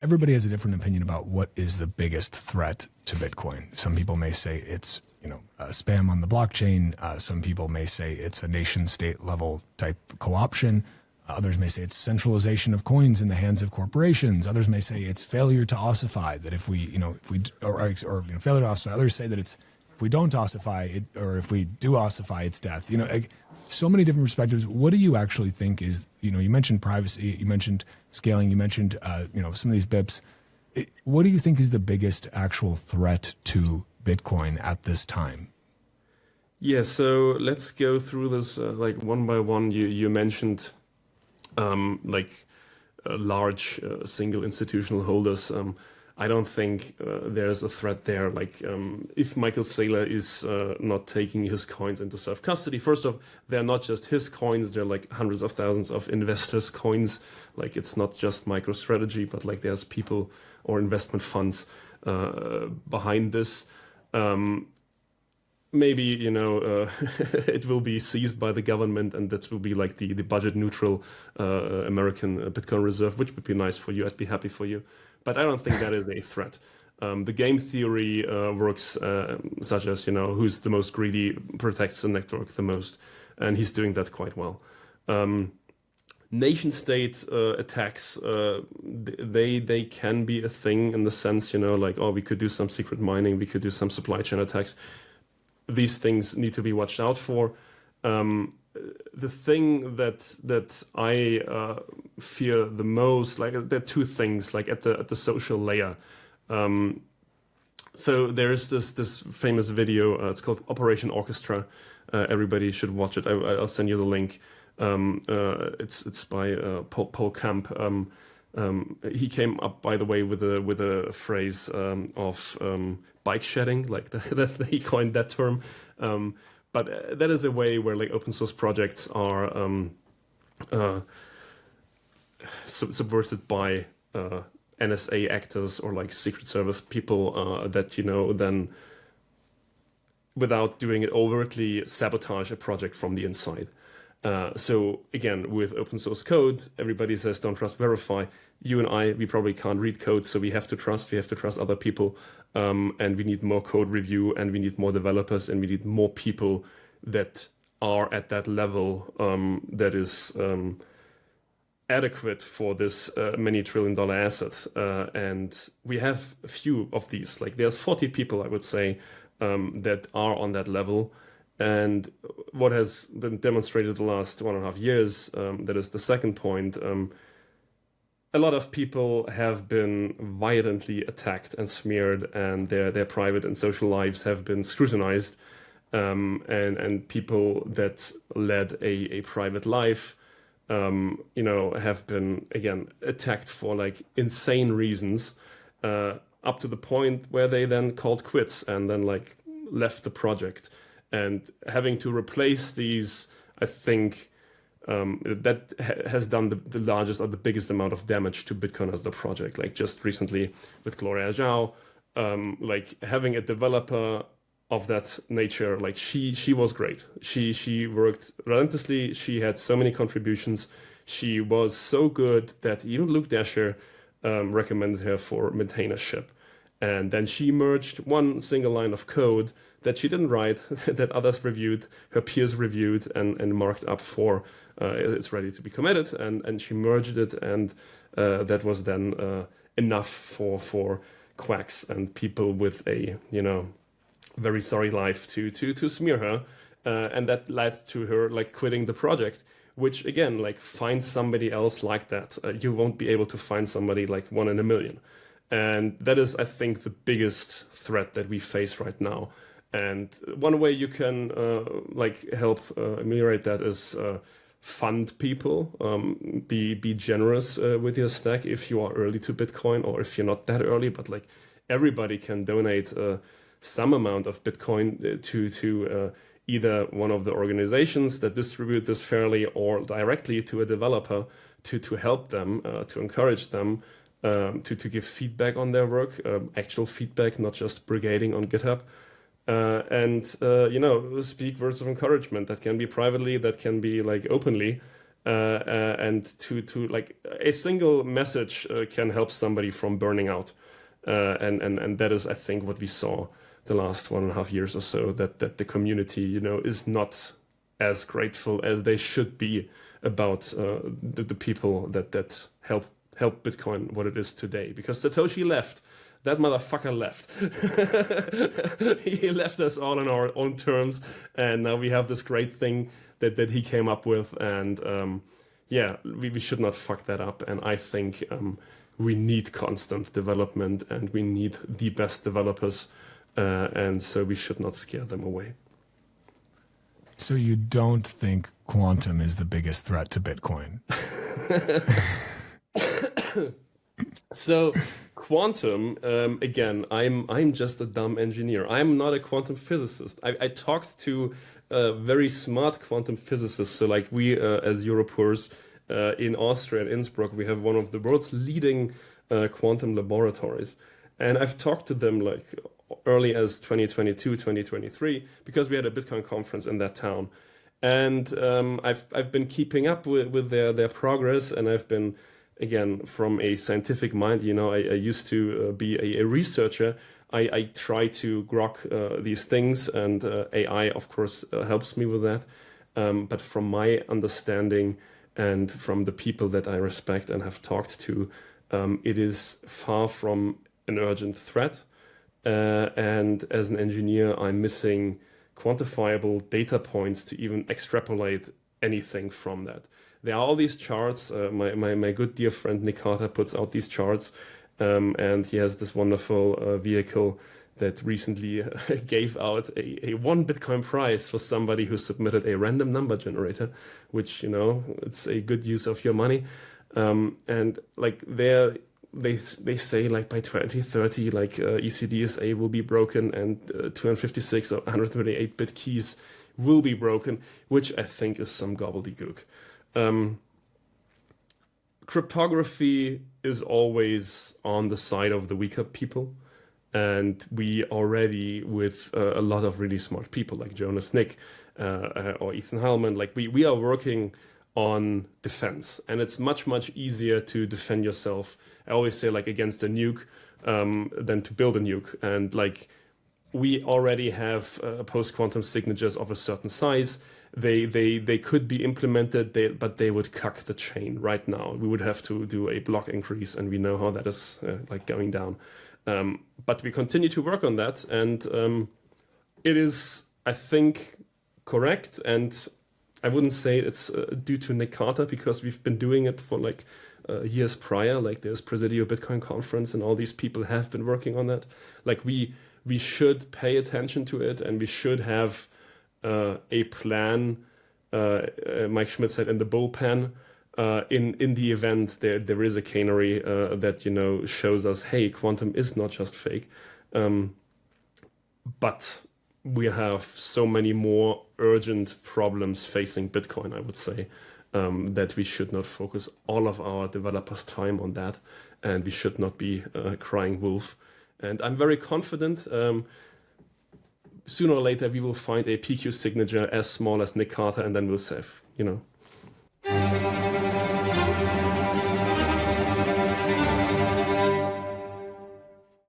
everybody has a different opinion about what is the biggest threat to Bitcoin. Some people may say it's spam on the blockchain. Some people may say it's a nation state level type co-option. Others may say it's centralization of coins in the hands of corporations. Others may say it's failure to ossify. That if we failure to ossify. Others say that it's if we don't ossify it, or if we do ossify, it's death. So many different perspectives. What do you actually think is? You mentioned privacy. You mentioned scaling. You mentioned some of these BIPs. What do you think is the biggest actual threat to Bitcoin at this time? Yeah. So let's go through this one by one. You mentioned. Large single institutional holders. I don't think there's a threat there. If Michael Saylor is not taking his coins into self-custody, first off, they're not just his coins, they're like hundreds of thousands of investors' coins. It's not just MicroStrategy, but there's people or investment funds behind this. Maybe it will be seized by the government, and that will be the budget neutral American Bitcoin reserve, which would be nice for you. I'd be happy for you, but I don't think that is a threat. The game theory works such as who's the most greedy protects the network the most, and he's doing that quite well. Nation state attacks, they can be a thing in the sense we could do some secret mining, we could do some supply chain attacks. These things need to be watched out for. The thing that I fear the most, there are two things, at the social layer. So there's this famous video. It's called Operation Orchestra. Everybody should watch it. I'll send you the link. It's by Paul Camp. He came up, by the way, with a phrase of bike shedding, that he coined that term. But that is a way where open source projects are subverted by NSA actors or Secret Service people that then, without doing it overtly, sabotage a project from the inside. So again, with open source code, everybody says don't trust, verify. You and I, we probably can't read code, so we have to trust other people, and we need more code review, and we need more developers, and we need more people that are at that level that is adequate for this many trillion-dollar asset. And we have a few of these. There's 40 people, I would say, that are on that level. And what has been demonstrated the last 1.5 years, that is the second point, a lot of people have been violently attacked and smeared, and their private and social lives have been scrutinized. And people that led a private life, have been, again, attacked for insane reasons, up to the point where they then called quits and then left the project. And having to replace these, I think that has done the largest or the biggest amount of damage to Bitcoin as the project. Just recently with Gloria Zhao, having a developer of that nature, she was great. She worked relentlessly. She had so many contributions. She was so good that even Luke Dasher recommended her for maintainership. And then she merged one single line of code that she didn't write, that others reviewed, her peers reviewed and marked up for it's ready to be committed. And she merged it, and that was then enough for quacks and people with a very sorry life to smear her, and that led to her quitting the project. Which again, find somebody else like that. You won't be able to find somebody one in a million. And that is, I think, the biggest threat that we face right now. And one way you can help ameliorate that is fund people, be generous with your stack if you are early to Bitcoin, or if you're not that early, but everybody can donate some amount of Bitcoin to either one of the organizations that distribute this fairly, or directly to a developer to help them, to encourage them. To give feedback on their work, actual feedback, not just brigading on GitHub, and speak words of encouragement. That can be privately, that can be openly, and to like a single message can help somebody from burning out, and that is, I think, what we saw the last 1.5 years or so, that the community, is not as grateful as they should be about the people that help Bitcoin what it is today. Because Satoshi left. That motherfucker left. He left us all on our own terms, and now we have this great thing that he came up with, and we should not fuck that up. And I think we need constant development, and we need the best developers, and so we should not scare them away. So you don't think quantum is the biggest threat to Bitcoin? So quantum, again, I'm just a dumb engineer. I'm not a quantum physicist. I talked to very smart quantum physicists. So like we, as Europours in Austria, in Innsbruck, we have one of the world's leading quantum laboratories. And I've talked to them like early as 2022, 2023, because we had a Bitcoin conference in that town. And I've been keeping up with their progress, and I've been, again, from a scientific mind, I used to be a researcher. I try to grok these things, and AI, of course, helps me with that. But from my understanding and from the people that I respect and have talked to, it is far from an urgent threat. And as an engineer, I'm missing quantifiable data points to even extrapolate anything from that. There are all these charts. My good dear friend Nick Carter puts out these charts, and he has this wonderful vehicle that recently gave out a 1 Bitcoin prize for somebody who submitted a random number generator, which, it's a good use of your money. And like they say like by 2030, like ECDSA will be broken, and 256 or 128-bit keys will be broken, which I think is some gobbledygook. Cryptography is always on the side of the weaker people, and we already, with a lot of really smart people like Jonas Nick or Ethan Hallman, like we are working on defense, and it's much easier to defend yourself, I always say, like against a nuke than to build a nuke. And like we already have post-quantum signatures of a certain size. They could be implemented, but they would cuck the chain right now. We would have to do a block increase, and we know how that is like going down. But we continue to work on that, and it is, I think, correct. And I wouldn't say it's due to Nick Carter, because we've been doing it for like years prior. Like there's Presidio Bitcoin Conference, and all these people have been working on that. Like we should pay attention to it, and we should have a plan. Mike Schmidt said in the bullpen. In the event there is a canary that shows us, hey, quantum is not just fake, but we have so many more urgent problems facing Bitcoin, I would say, that we should not focus all of our developers' time on that, and we should not be crying wolf. And I'm very confident sooner or later we will find a PQ signature as small as Nick Carter, and then we'll save,